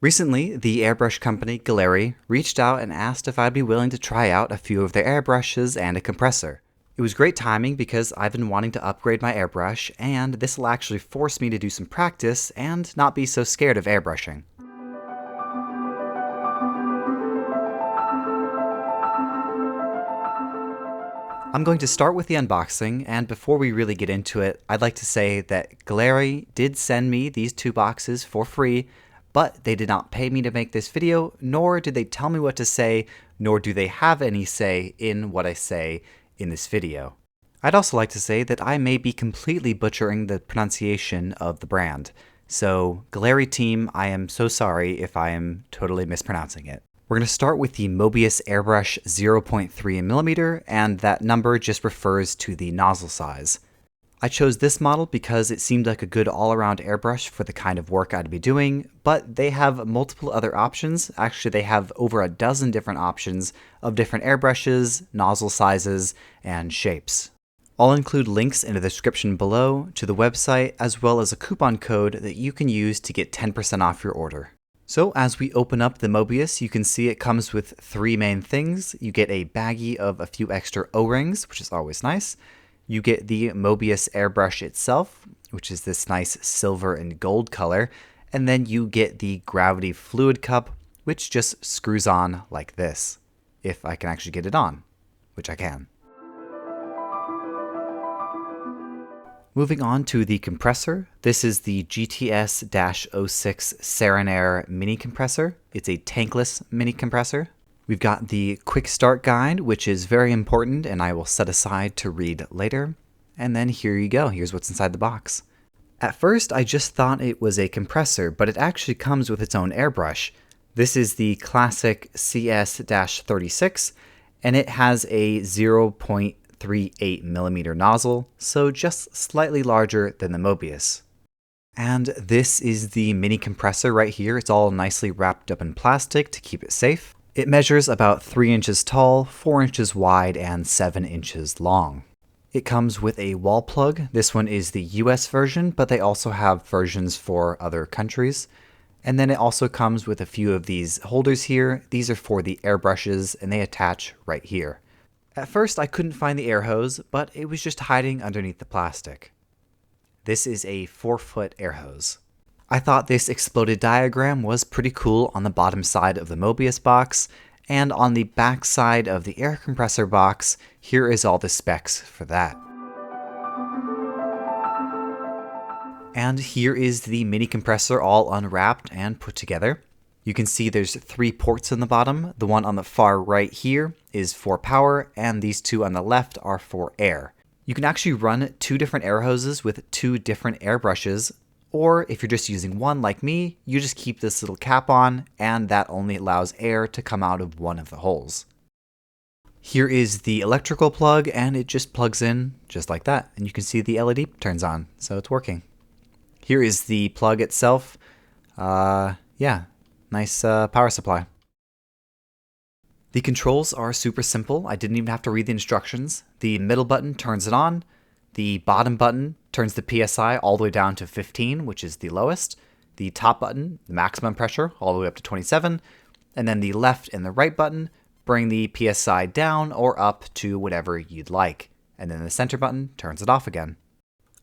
Recently, the airbrush company Gaahleri reached out and asked if I'd be willing to try out a few of their airbrushes and a compressor. It was great timing because I've been wanting to upgrade my airbrush, and this will actually force me to do some practice and not be so scared of airbrushing. I'm going to start with the unboxing, and before we really get into it, I'd like to say that Gaahleri did send me these two boxes for free, but they did not pay me to make this video, nor did they tell me what to say, nor do they have any say in what I say in this video. I'd also like to say that I may be completely butchering the pronunciation of the brand, so Gaahleri team, I am so sorry if I am totally mispronouncing it. We're going to start with the Mobius airbrush 0.3mm, and that number just refers to the nozzle size. I chose this model because it seemed like a good all-around airbrush for the kind of work I'd be doing, but they have multiple other options. Actually, they have over a dozen different options of different airbrushes, nozzle sizes, and shapes. I'll include links in the description below to the website, as well as a coupon code that you can use to get 10% off your order. So as we open up the Mobius, you can see it comes with three main things. You get a baggie of a few extra O-rings, which is always nice. You get the Mobius airbrush itself, which is this nice silver and gold color. And then you get the gravity fluid cup, which just screws on like this. If I can actually get it on, which I can. Moving on to the compressor, this is the GTS-06 Serenair mini compressor. It's a tankless mini compressor. We've got the quick start guide, which is very important and I will set aside to read later. And then here you go, here's what's inside the box. At first I just thought it was a compressor, but it actually comes with its own airbrush. This is the classic CS-36 and it has a 0.38mm nozzle, so just slightly larger than the Mobius. And this is the mini compressor right here. It's all nicely wrapped up in plastic to keep it safe. It measures about 3 inches tall, 4 inches wide, and 7 inches long. It comes with a wall plug. This one is the US version, but they also have versions for other countries. And then it also comes with a few of these holders here. These are for the airbrushes, and they attach right here. At first I couldn't find the air hose, but it was just hiding underneath the plastic. This is a 4-foot air hose. I thought this exploded diagram was pretty cool on the bottom side of the Mobius box, and on the back side of the air compressor box, here is all the specs for that. And here is the mini compressor all unwrapped and put together. You can see there's 3 ports in the bottom. The one on the far right here is for power, and these 2 on the left are for air. You can actually run 2 different air hoses with 2 different airbrushes, or if you're just using one like me, you just keep this little cap on, and that only allows air to come out of one of the holes. Here is the electrical plug, and it just plugs in just like that, and you can see the LED turns on, so it's working. Here is the plug itself. Yeah. Nice power supply. The controls are super simple. I didn't even have to read the instructions. The middle button turns it on. The bottom button turns the PSI all the way down to 15, which is the lowest. The top button, the maximum pressure, all the way up to 27. And then the left and the right button bring the PSI down or up to whatever you'd like. And then the center button turns it off again.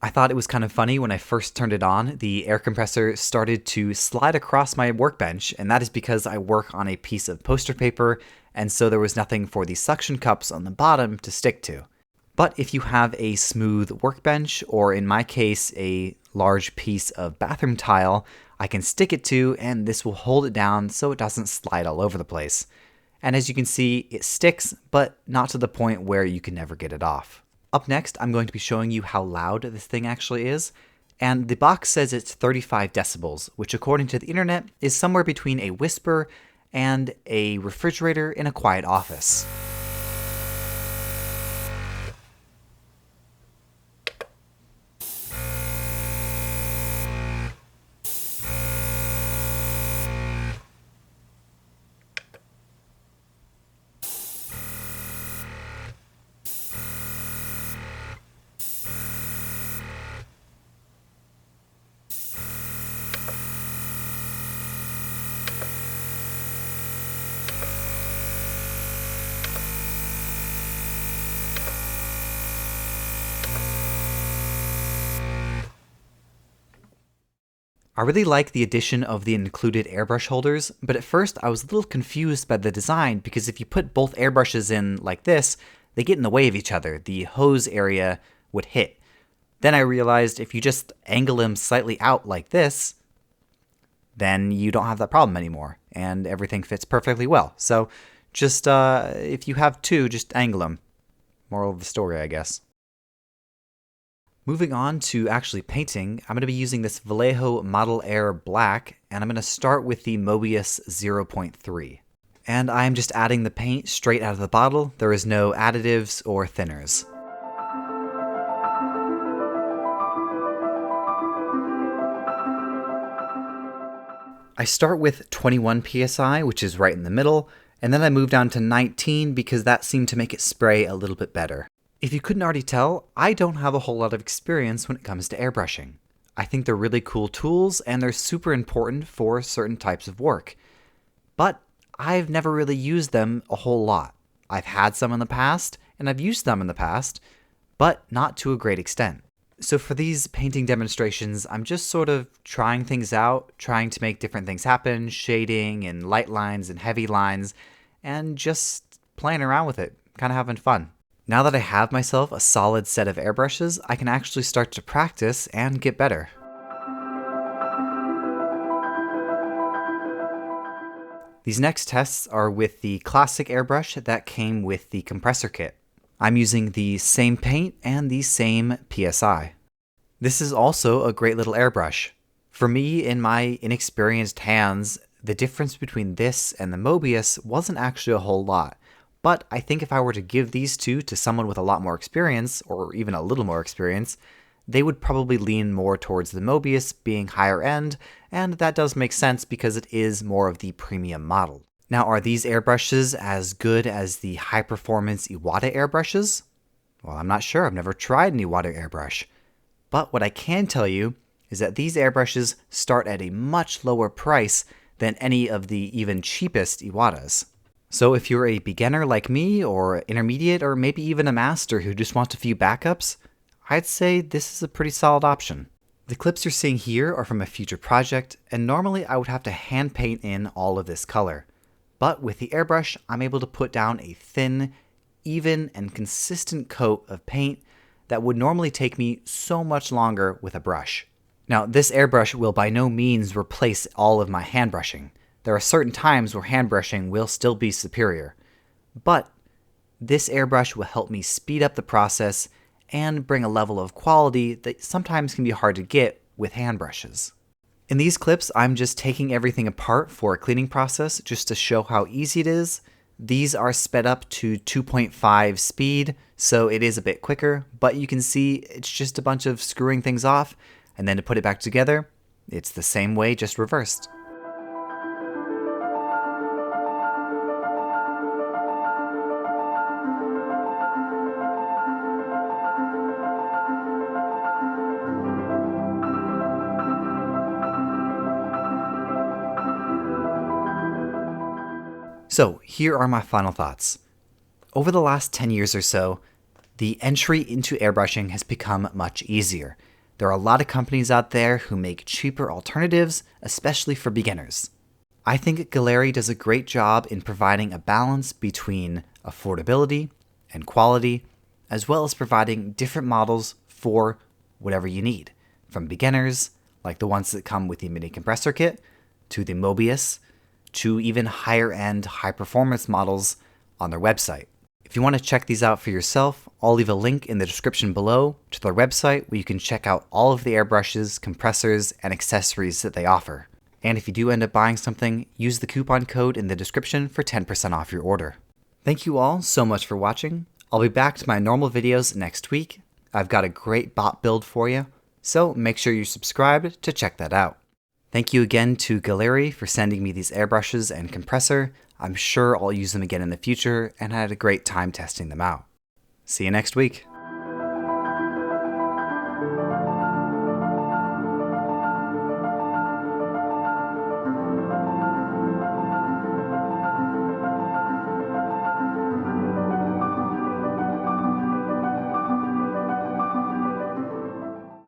I thought it was kind of funny when I first turned it on, the air compressor started to slide across my workbench, and that is because I work on a piece of poster paper, and so there was nothing for the suction cups on the bottom to stick to. But if you have a smooth workbench, or in my case, a large piece of bathroom tile, I can stick it to, and this will hold it down so it doesn't slide all over the place. And as you can see, it sticks, but not to the point where you can never get it off. Up next, I'm going to be showing you how loud this thing actually is, and the box says it's 35 decibels, which according to the internet is somewhere between a whisper and a refrigerator in a quiet office. I really like the addition of the included airbrush holders, but at first I was a little confused by the design because if you put both airbrushes in like this, they get in the way of each other. The hose area would hit. Then I realized if you just angle them slightly out like this, then you don't have that problem anymore, and everything fits perfectly well. So just, if you have two, just angle them. Moral of the story, I guess. Moving on to actually painting, I'm going to be using this Vallejo Model Air Black, and I'm going to start with the Mobius 0.3. And I'm just adding the paint straight out of the bottle. There is no additives or thinners. I start with 21 psi, which is right in the middle, and then I move down to 19 because that seemed to make it spray a little bit better. If you couldn't already tell, I don't have a whole lot of experience when it comes to airbrushing. I think they're really cool tools and they're super important for certain types of work. But I've never really used them a whole lot. I've had some in the past, and I've used them in the past, but not to a great extent. So for these painting demonstrations, I'm just sort of trying things out, trying to make different things happen, shading and light lines and heavy lines, and just playing around with it, kind of having fun. Now that I have myself a solid set of airbrushes, I can actually start to practice and get better. These next tests are with the classic airbrush that came with the compressor kit. I'm using the same paint and the same PSI. This is also a great little airbrush. For me, in my inexperienced hands, the difference between this and the Mobius wasn't actually a whole lot. But I think if I were to give these two to someone with a lot more experience, or even a little more experience, they would probably lean more towards the Mobius being higher end, and that does make sense because it is more of the premium model. Now, are these airbrushes as good as the high-performance Iwata airbrushes? Well, I'm not sure. I've never tried an Iwata airbrush. But what I can tell you is that these airbrushes start at a much lower price than any of the even cheapest Iwatas. So if you're a beginner like me, or intermediate, or maybe even a master who just wants a few backups, I'd say this is a pretty solid option. The clips you're seeing here are from a future project, and normally I would have to hand paint in all of this color. But with the airbrush, I'm able to put down a thin, even, and consistent coat of paint that would normally take me so much longer with a brush. Now, this airbrush will by no means replace all of my hand brushing. There are certain times where hand brushing will still be superior. But this airbrush will help me speed up the process and bring a level of quality that sometimes can be hard to get with hand brushes. In these clips, I'm just taking everything apart for a cleaning process just to show how easy it is. These are sped up to 2.5 speed, so it is a bit quicker, but you can see it's just a bunch of screwing things off, and then to put it back together, it's the same way, just reversed. So here are my final thoughts. Over the last 10 years or so, the entry into airbrushing has become much easier. There are a lot of companies out there who make cheaper alternatives, especially for beginners. I think Gaahleri does a great job in providing a balance between affordability and quality, as well as providing different models for whatever you need, from beginners, like the ones that come with the mini compressor kit, to the Mobius, to even higher-end, high-performance models on their website. If you want to check these out for yourself, I'll leave a link in the description below to their website where you can check out all of the airbrushes, compressors, and accessories that they offer. And if you do end up buying something, use the coupon code in the description for 10% off your order. Thank you all so much for watching. I'll be back to my normal videos next week. I've got a great bot build for you, so make sure you're subscribed to check that out. Thank you again to Gaahleri for sending me these airbrushes and compressor. I'm sure I'll use them again in the future, and I had a great time testing them out. See you next week.